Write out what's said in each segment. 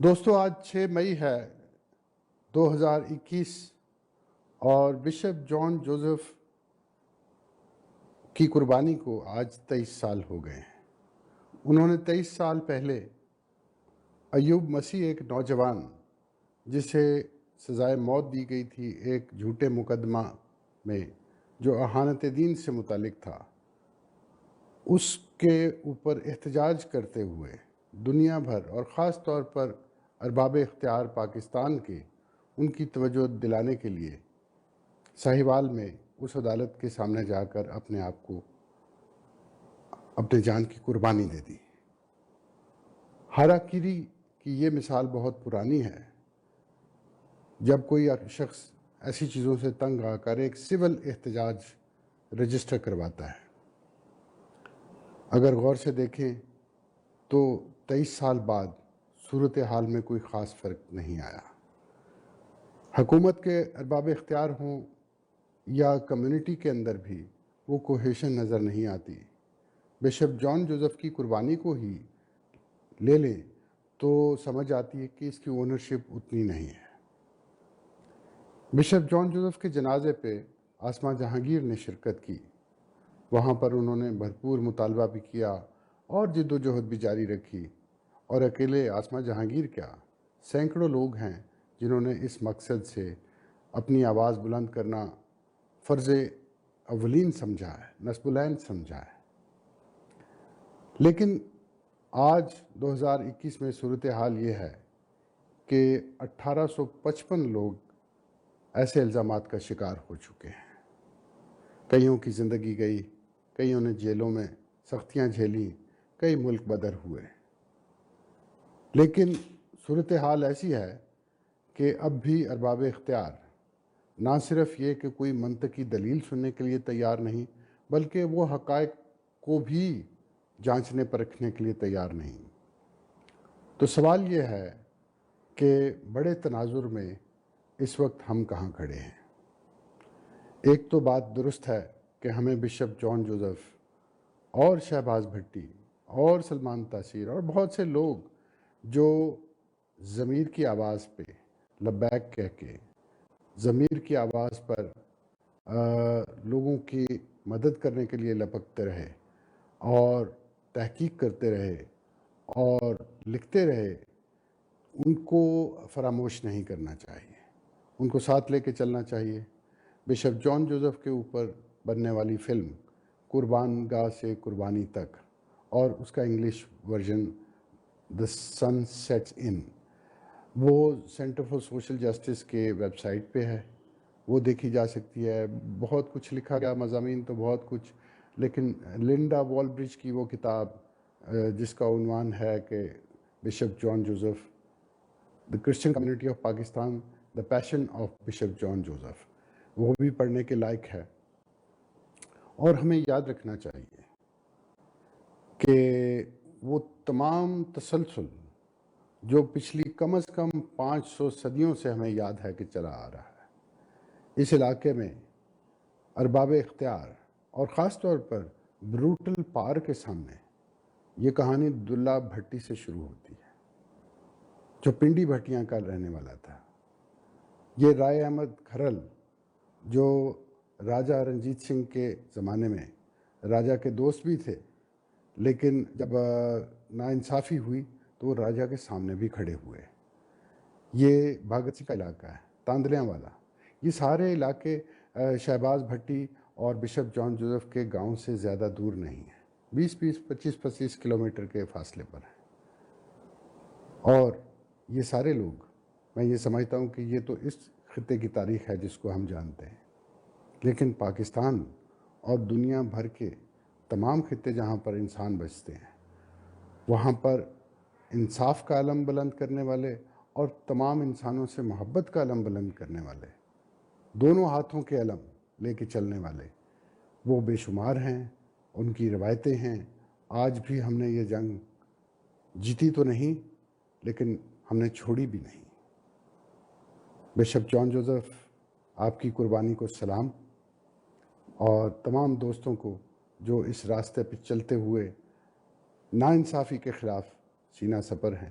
دوستو آج 6 مئی ہے 2021 اور بشپ جان جوزف کی قربانی کو آج 23 سال ہو گئے ہیں۔ انہوں نے 23 سال پہلے ایوب مسیح ایک نوجوان جسے سزائے موت دی گئی تھی ایک جھوٹے مقدمہ میں جو اہانت دین سے متعلق تھا، اس کے اوپر احتجاج کرتے ہوئے دنیا بھر اور خاص طور پر ارباب اختیار پاکستان کے ان کی توجہ دلانے کے لیے ساہیوال میں اس عدالت کے سامنے جا کر اپنے آپ کو اپنے جان کی قربانی دے دی۔ ہاراکیری کی یہ مثال بہت پرانی ہے، جب کوئی شخص ایسی چیزوں سے تنگ آ کر ایک سول احتجاج رجسٹر کرواتا ہے۔ اگر غور سے دیکھیں تو 23 سال بعد صورتحال میں کوئی خاص فرق نہیں آیا۔ حکومت کے ارباب اختیار ہوں یا کمیونٹی کے اندر بھی وہ کوہیشن نظر نہیں آتی۔ بشپ جان جوزف کی قربانی کو ہی لے لیں تو سمجھ آتی ہے کہ اس کی اونرشپ اتنی نہیں ہے۔ بشپ جان جوزف کے جنازے پہ آسمہ جہانگیر نے شرکت کی۔ وہاں پر انہوں نے بھرپور مطالبہ بھی کیا اور جد و جہد بھی جاری رکھی، اور اکیلے آسمہ جہانگیر کیا، سینکڑوں لوگ ہیں جنہوں نے اس مقصد سے اپنی آواز بلند کرنا فرض اولین سمجھا ہے، نصب العین سمجھا ہے۔ لیکن آج 2021 میں صورتحال یہ ہے کہ 1855 لوگ ایسے الزامات کا شکار ہو چکے ہیں۔ کئیوں کی زندگی گئی، کئیوں نے جیلوں میں سختیاں جھیلیں، کئی ملک بدر ہوئے۔ لیکن صورتحال ایسی ہے کہ اب بھی ارباب اختیار نہ صرف یہ کہ کوئی منطقی دلیل سننے کے لیے تیار نہیں، بلکہ وہ حقائق کو بھی جانچنے پرکھنے کے لیے تیار نہیں۔ تو سوال یہ ہے کہ بڑے تناظر میں اس وقت ہم کہاں کھڑے ہیں؟ ایک تو بات درست ہے کہ ہمیں بشپ جان جوزف اور شہباز بھٹی اور سلمان تاثیر اور بہت سے لوگ جو ضمیر کی آواز پہ لبیک کہہ کے ضمیر کی آواز پر لوگوں کی مدد کرنے کے لیے لپکتے رہے اور تحقیق کرتے رہے اور لکھتے رہے، ان کو فراموش نہیں کرنا چاہیے، ان کو ساتھ لے کے چلنا چاہیے۔ بشپ جان جوزف کے اوپر بننے والی فلم قربان گاہ سے قربانی تک، اور اس کا انگلش ورژن دی سن سیٹس ان، وہ سینٹر فار سوشل جسٹس کے ویب سائٹ پہ ہے، وہ دیکھی جا سکتی ہے۔ بہت کچھ لکھا گیا، مضامین تو بہت کچھ، لیکن لنڈا والبرج کی وہ کتاب جس کا عنوان ہے کہ bishop John Joseph, the Christian community of Pakistan, the passion of bishop John Joseph, وہ بھی پڑھنے کے لائق ہے۔ اور ہمیں یاد رکھنا چاہیے کہ وہ تمام تسلسل جو پچھلی کم از کم 500 صدیوں سے ہمیں یاد ہے کہ چلا آ رہا ہے، اس علاقے میں ارباب اختیار اور خاص طور پر بروٹل پار کے سامنے یہ کہانی دلہ بھٹی سے شروع ہوتی ہے، جو پنڈی بھٹیاں کا رہنے والا تھا۔ یہ رائے احمد کھرل جو راجہ رنجیت سنگھ کے زمانے میں راجہ کے دوست بھی تھے، لیکن جب ناانصافی ہوئی تو وہ راجہ کے سامنے بھی کھڑے ہوئے۔ یہ بھگت سنگھ کا علاقہ ہے، تاندلیاں والا، یہ سارے علاقے شہباز بھٹی اور بشپ جان جوزف کے گاؤں سے زیادہ دور نہیں ہیں، 25 کلومیٹر کے فاصلے پر ہیں۔ اور یہ سارے لوگ، میں یہ سمجھتا ہوں کہ یہ تو اس خطے کی تاریخ ہے جس کو ہم جانتے ہیں، لیکن پاکستان اور دنیا بھر کے تمام خطے جہاں پر انسان بستے ہیں، وہاں پر انصاف کا علم بلند کرنے والے اور تمام انسانوں سے محبت کا علم بلند کرنے والے، دونوں ہاتھوں کے علم لے کے چلنے والے، وہ بے شمار ہیں، ان کی روایتیں ہیں۔ آج بھی ہم نے یہ جنگ جیتی تو نہیں، لیکن ہم نے چھوڑی بھی نہیں۔ بشپ جان جوزف، آپ کی قربانی کو سلام، اور تمام دوستوں کو جو اس راستے پہ چلتے ہوئے ناانصافی کے خلاف سینہ سپر ہیں۔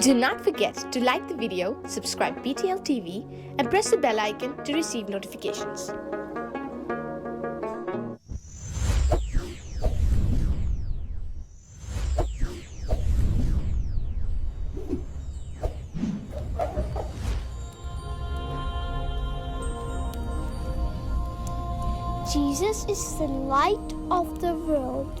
Do not forget to like the video, subscribe PTL TV, and press the bell icon to receive notifications. Jesus is the light of the world.